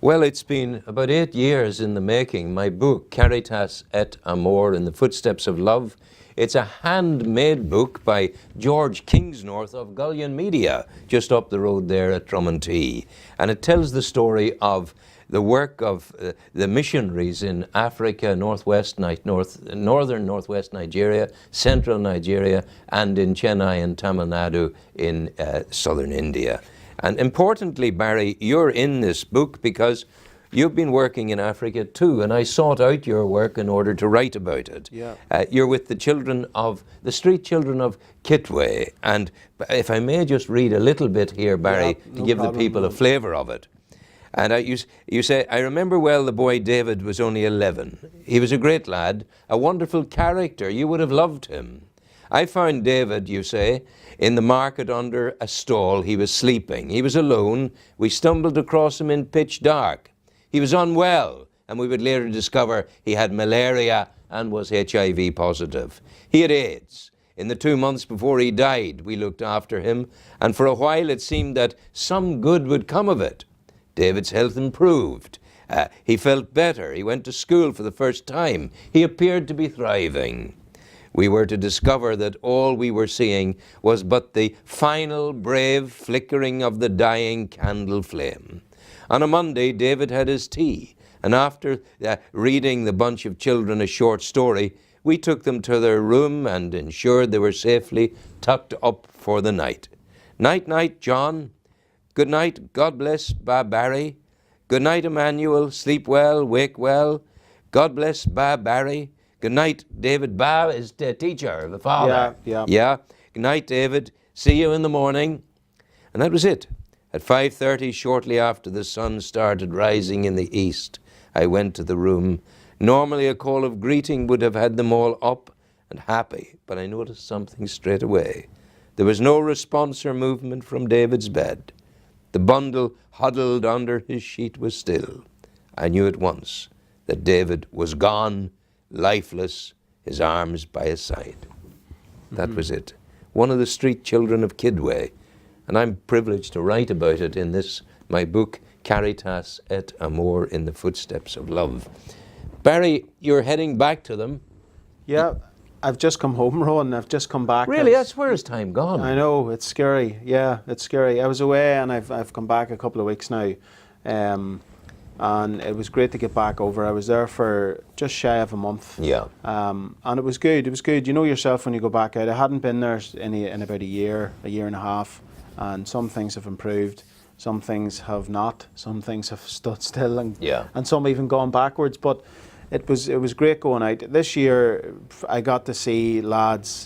Well, it's been about 8 years in the making. My book, Caritas et Amor, In the Footsteps of Love. It's a handmade book by George Kingsnorth of Gullion Media, just up the road there at Drummondtee. And it tells the story of the work of the missionaries in Africa, northern northwest Nigeria, central Nigeria, and in Chennai and Tamil Nadu in southern India. And importantly, Barry, you're in this book because you've been working in Africa too, and I sought out your work in order to write about it. Yeah. You're with the street children of Kitwe, and if I may just read a little bit here, Barry, Yeah, to give the people a flavour of it. And you say, I remember well the boy David was only 11. He was a great lad, a wonderful character. You would have loved him. I found David, you say, in the market under a stall. He was sleeping. He was alone. We stumbled across him in pitch dark. He was unwell, and we would later discover he had malaria and was HIV positive. He had AIDS. In the 2 months before he died, we looked after him, and for a while it seemed that some good would come of it. David's health improved. He felt better. He went to school for the first time. He appeared to be thriving. We were to discover that all we were seeing was but the final brave flickering of the dying candle flame. On a Monday, David had his tea, and after reading the bunch of children a short story, we took them to their room and ensured they were safely tucked up for the night. Night, night, John. Good night, God bless, Ba Barry. Good night, Emmanuel. Sleep well, wake well. God bless, Ba Barry. Good night, David. Ba is the teacher, the father. Yeah. Good night, David. See you in the morning. And that was it. At 5:30, shortly after the sun started rising in the east, I went to the room. Normally a call of greeting would have had them all up and happy, but I noticed something straight away. There was no response or movement from David's bed. The bundle huddled under his sheet was still. I knew at once that David was gone, lifeless, his arms by his side. That was it. One of the street children of Kidway. And I'm privileged to write about it in this, my book, Caritas et Amor, In the Footsteps of Love. Barry, you're heading back to them. Yeah, I've just come home, Rowan. I've just come back. Really? That's where has time gone? I know, it's scary. Yeah, it's scary. I was away and I've come back a couple of weeks now. And it was great to get back over. I was there for just shy of a month. Yeah. And it was good. It was good. You know yourself when you go back out. I hadn't been there in about a year and a half. And some things have improved. Some things have not. Some things have stood still. And some even gone backwards. But it was great going out. This year, I got to see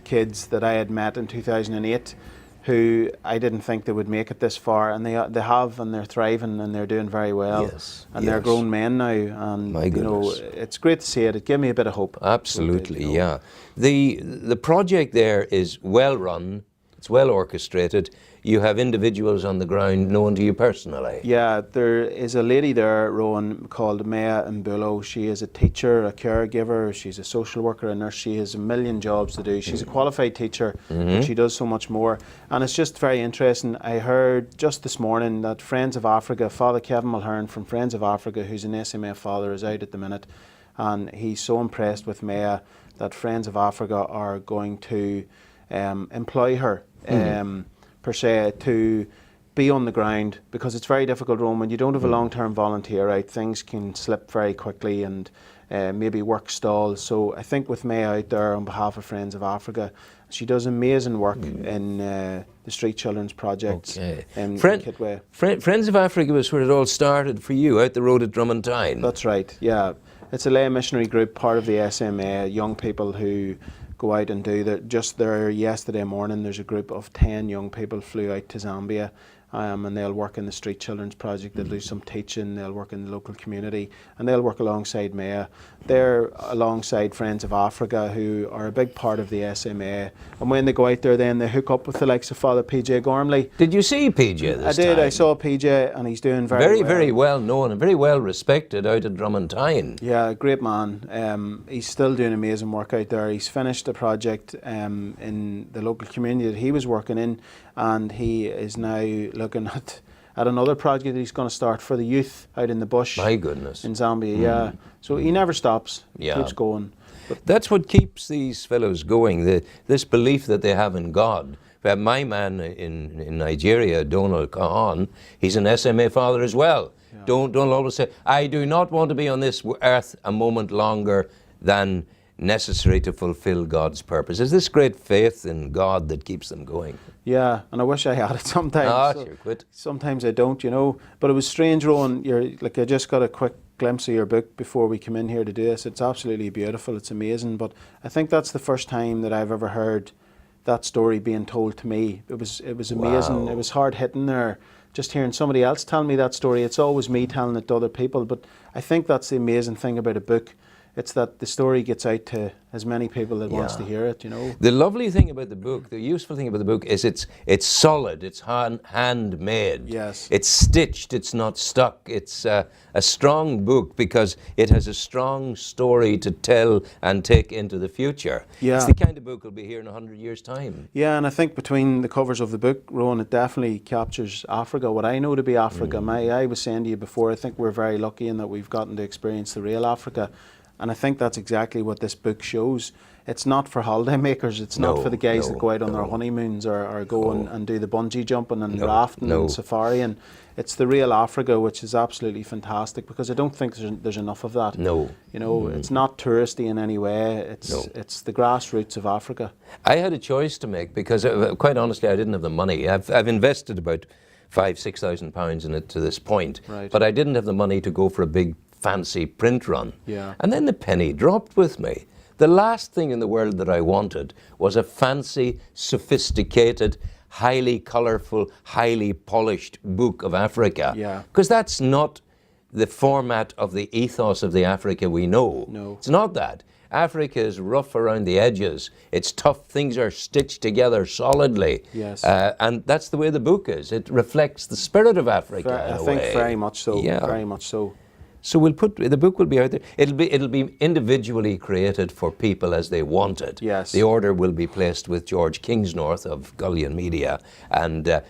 kids that I had met in 2008, who I didn't think they would make it this far, and they have, and they're thriving, and they're doing very well. Yes, and they're grown men now, and my goodness, it's great to see it. It gave me a bit of hope. Absolutely, yeah. The project there is well run. It's well orchestrated. You have individuals on the ground known to you personally. Yeah, there is a lady there, Rowan, called Maya Mbulo. She is a teacher, a caregiver, she's a social worker, a nurse. She has a million jobs to do. She's a qualified teacher, and she does so much more. And it's just very interesting. I heard just this morning that Friends of Africa, Father Kevin Mulhern from Friends of Africa, who's an SMF father, is out at the minute. And he's so impressed with Maya that Friends of Africa are going to employ her. Per se, to be on the ground, because it's very difficult, Rome, when you don't have a long-term volunteer out, things can slip very quickly, and maybe work stalls. So I think with May out there on behalf of Friends of Africa, she does amazing work in the Street Children's Projects in Kitwe. Friends of Africa was where it all started for you, out the road at Drummondtine. That's right, yeah. It's a lay missionary group, part of the SMA, young people who go out and do that. Just there yesterday morning, there's a group of 10 young people flew out to Zambia, and they'll work in the Street Children's Project. They'll do some teaching, they'll work in the local community, and they'll work alongside Maya. They're alongside Friends of Africa, who are a big part of the SMA. And when they go out there, then they hook up with the likes of Father PJ Gormley. Did you see PJ this time? I did. I saw PJ, and he's doing very well known and very well respected out at Drummondtine. Yeah, great man. He's still doing amazing work out there. He's finished a project in the local community that he was working in, and he is now looking at at another project that he's going to start for the youth out in the bush. My goodness. In Zambia, yeah. So he never stops. Yeah. Keeps going. But that's what keeps these fellows going, this belief that they have in God. My man in Nigeria, Donald Kahan, he's an SMA father as well. Yeah. Don't always say, I do not want to be on this earth a moment longer than necessary to fulfill God's purpose. It's this great faith in God that keeps them going. Yeah, and I wish I had it sometimes. Ah, so sure, quit. Sometimes I don't, you know. But it was strange, Rowan. I just got a quick glimpse of your book before we came in here to do this. It's absolutely beautiful. It's amazing. But I think that's the first time that I've ever heard that story being told to me. It was amazing. Wow. It was hard hitting there. Just hearing somebody else tell me that story. It's always me telling it to other people. But I think that's the amazing thing about a book. It's that the story gets out to as many people that wants to hear it, you know. The lovely thing about the book, the useful thing about the book is it's solid, it's handmade. Yes. It's stitched, it's not stuck. It's a strong book because it has a strong story to tell and take into the future. Yeah. It's the kind of book will be here in 100 years' time. Yeah, and I think between the covers of the book, Rowan, it definitely captures Africa, what I know to be Africa. I was saying to you before, I think we're very lucky in that we've gotten to experience the real Africa. And I think that's exactly what this book shows. It's not for holiday makers. It's not for the guys that go out on their honeymoons or go and do the bungee jumping and rafting and safari. And it's the real Africa, which is absolutely fantastic because I don't think there's enough of that. No. You know, it's not touristy in any way. It's the grassroots of Africa. I had a choice to make because, quite honestly, I didn't have the money. I've invested about £5,000-6,000 in it to this point, but I didn't have the money to go for a big fancy print run. Yeah. And then the penny dropped with me. The last thing in the world that I wanted was a fancy, sophisticated, highly colourful, highly polished book of Africa. Yeah. Because that's not the format of the ethos of the Africa we know. No. It's not that. Africa is rough around the edges. It's tough. Things are stitched together solidly. Yes. And that's the way the book is. It reflects the spirit of Africa in I a think way. very much so. Yeah. Very much so. So the book will be out there. It'll be individually created for people as they want it. Yes. The order will be placed with George Kingsnorth of Gullion Media, and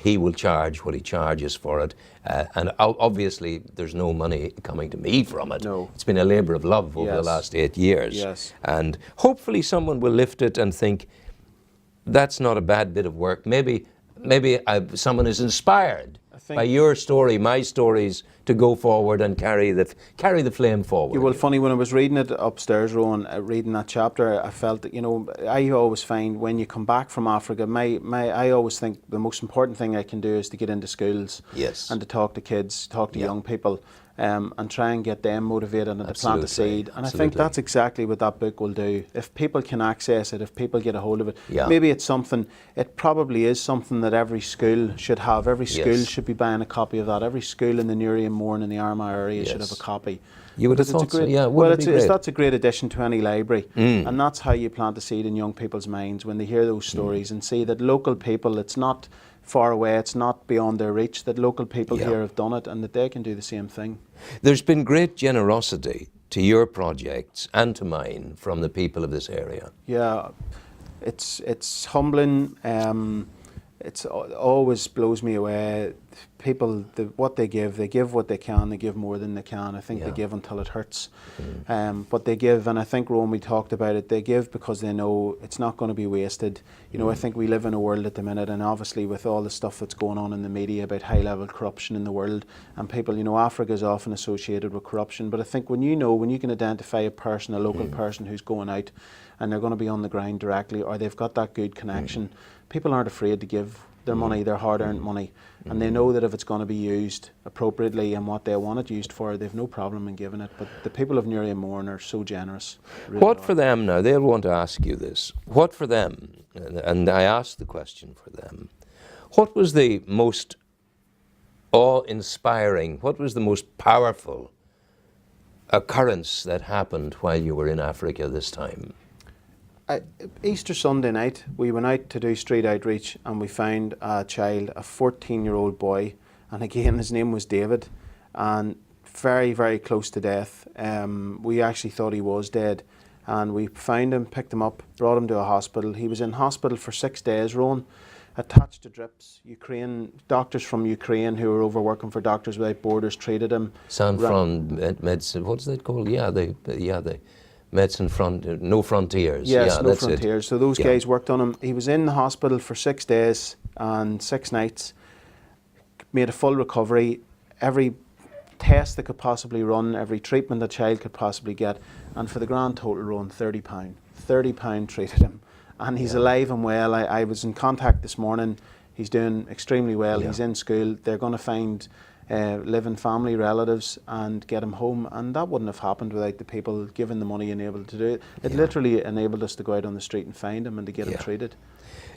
he will charge what he charges for it. And obviously, there's no money coming to me from it. No. It's been a labour of love over the last 8 years. Yes. And hopefully, someone will lift it and think, that's not a bad bit of work. Maybe someone is inspired by your story, my stories, to go forward and carry the flame forward. Yeah, well, funny, when I was reading it upstairs, Rowan, reading that chapter, I felt that, you know, I always find when you come back from Africa, I always think the most important thing I can do is to get into schools. Yes. And to talk to kids, talk to young people, and try and get them motivated and to plant a seed. And I think that's exactly what that book will do. If people can access it, if people get a hold of it, maybe it probably is something that every school should have. Every school should be buying a copy of that. Every school in the Newry and Mourne and the Armagh area should have a copy. You would have thought so, yeah. That's a great addition to any library. And that's how you plant a seed in young people's minds when they hear those stories and see that local people, it's not far away, it's not beyond their reach, that local people here have done it and that they can do the same thing. There's been great generosity to your projects and to mine from the people of this area. Yeah, it's humbling. It always blows me away. People, what they give what they can, they give more than they can. I think they give until it hurts. But they give, and I think, Rome, we talked about it, they give because they know it's not going to be wasted. You know, I think we live in a world at the minute, and obviously with all the stuff that's going on in the media about high-level corruption in the world, and people, you know, Africa is often associated with corruption, but I think when you can identify a person, a local person who's going out, and they're going to be on the ground directly, or they've got that good connection, people aren't afraid to give their money, their hard-earned money, and they know that if it's going to be used appropriately and what they want it used for, they've no problem in giving it. But the people of Newry and Mourne are so generous. Really What for them now, they'll want to ask you this, what for them, and I asked the question for them, what was the most awe-inspiring, what was the most powerful occurrence that happened while you were in Africa this time? Easter Sunday night, we went out to do street outreach and we found a child, a 14-year-old boy, and again his name was David, and very, very close to death. We actually thought he was dead, and we found him, picked him up, brought him to a hospital. He was in hospital for 6 days, Rowan, attached to drips. Ukraine doctors from Ukraine who were over working for Doctors Without Borders treated him. San Fron Medicine, what's that called? Yeah, the Medicine Front, No Frontiers. Yes, yeah, No that's Frontiers. It. So those Yeah. guys worked on him. He was in the hospital for 6 days and 6 nights. Made a full recovery. Every test they could possibly run, every treatment a child could possibly get, and for the grand total run, £30. £30 treated him. And he's alive and well. I was in contact this morning. He's doing extremely well. Yeah. He's in school. They're going to find living family relatives and get him home. And that wouldn't have happened without the people giving the money and able to do it. It literally enabled us to go out on the street and find him and to get him treated.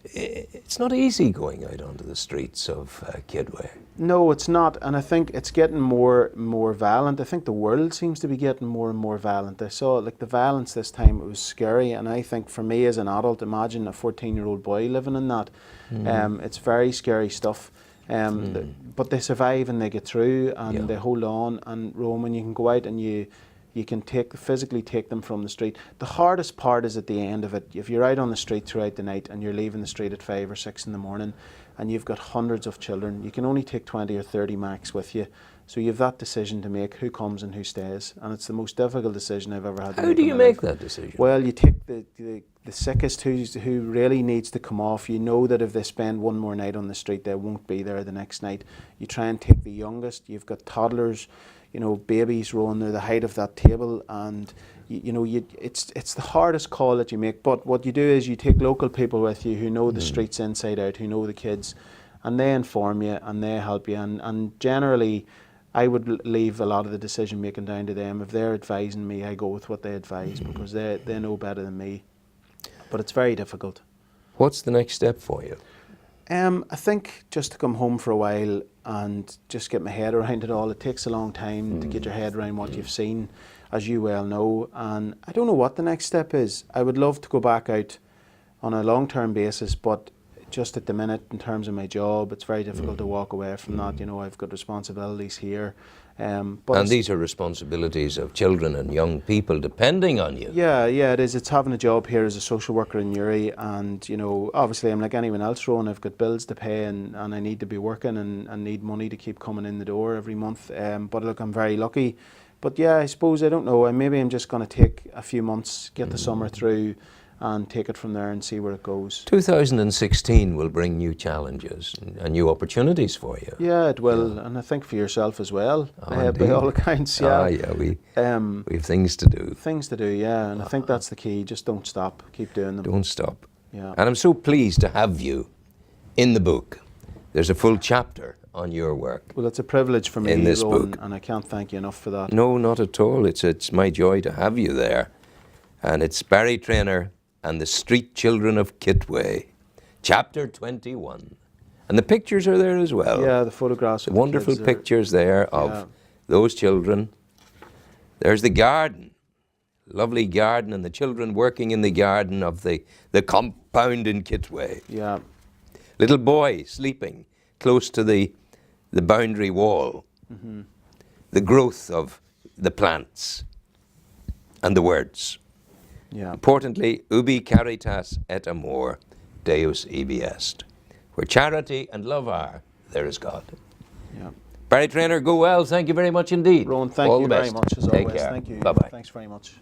It's not easy going out onto the streets of Kidway. No, it's not, and I think it's getting more violent. I think the world seems to be getting more and more violent. I saw like the violence this time; it was scary, and I think for me as an adult, imagine a 14-year-old boy living in that. It's very scary stuff. But they survive and they get through and they hold on. And Roman, you can go out and you can physically take them from the street. The hardest part is at the end of it. If you're out on the street throughout the night and you're leaving the street at 5 or 6 in the morning and you've got hundreds of children, you can only take 20 or 30 max with you. So you have that decision to make, who comes and who stays. And it's the most difficult decision I've ever had to make. How do you make that decision? Well, you take the sickest who really needs to come off. You know that if they spend one more night on the street, they won't be there the next night. You try and take the youngest. You've got toddlers, you know, babies rolling near the height of that table, and it's the hardest call that you make. But what you do is you take local people with you who know the streets inside out, who know the kids, and they inform you and they help you. And generally, I would leave a lot of the decision making down to them. If they're advising me, I go with what they advise because they know better than me. But it's very difficult. What's the next step for you? I think just to come home for a while and just get my head around it all. It takes a long time to get your head around what you've seen, as you well know. And I don't know what the next step is. I would love to go back out on a long-term basis, but just at the minute, in terms of my job, it's very difficult to walk away from that. You know, I've got responsibilities here. And these are responsibilities of children and young people depending on you. Yeah, it is. It's having a job here as a social worker in Uri, and you know, obviously I'm like anyone else, Rowan. I've got bills to pay, and I need to be working, and need money to keep coming in the door every month. But look, I'm very lucky. But yeah, I suppose, I don't know, maybe I'm just going to take a few months, get the summer through, and take it from there and see where it goes. 2016 will bring new challenges and new opportunities for you. Yeah, it will, and I think for yourself as well, by all accounts. Yeah, we have things to do. Things to do, yeah, and I think that's the key. Just don't stop, keep doing them. Don't stop. Yeah. And I'm so pleased to have you in the book. There's a full chapter on your work. Well, it's a privilege for me, in this Rowan, book. And I can't thank you enough for that. No, not at all. It's my joy to have you there. And it's Barry Treanor and the Street Children of Kitway, Chapter 21. And the pictures are there as well. Yeah, the photographs of wonderful the kids pictures there of those children. There's the garden, lovely garden, and the children working in the garden of the compound in Kitway. Yeah. Little boy sleeping close to the boundary wall. The growth of the plants and the words. Yeah. Importantly, ubi caritas et amor, Deus ibi est. Where charity and love are, there is God. Yeah. Barry Treanor, go well. Thank you very much indeed. Rowan, thank All you the very best. much as Take always. care. Thank you. Bye-bye. Thanks very much.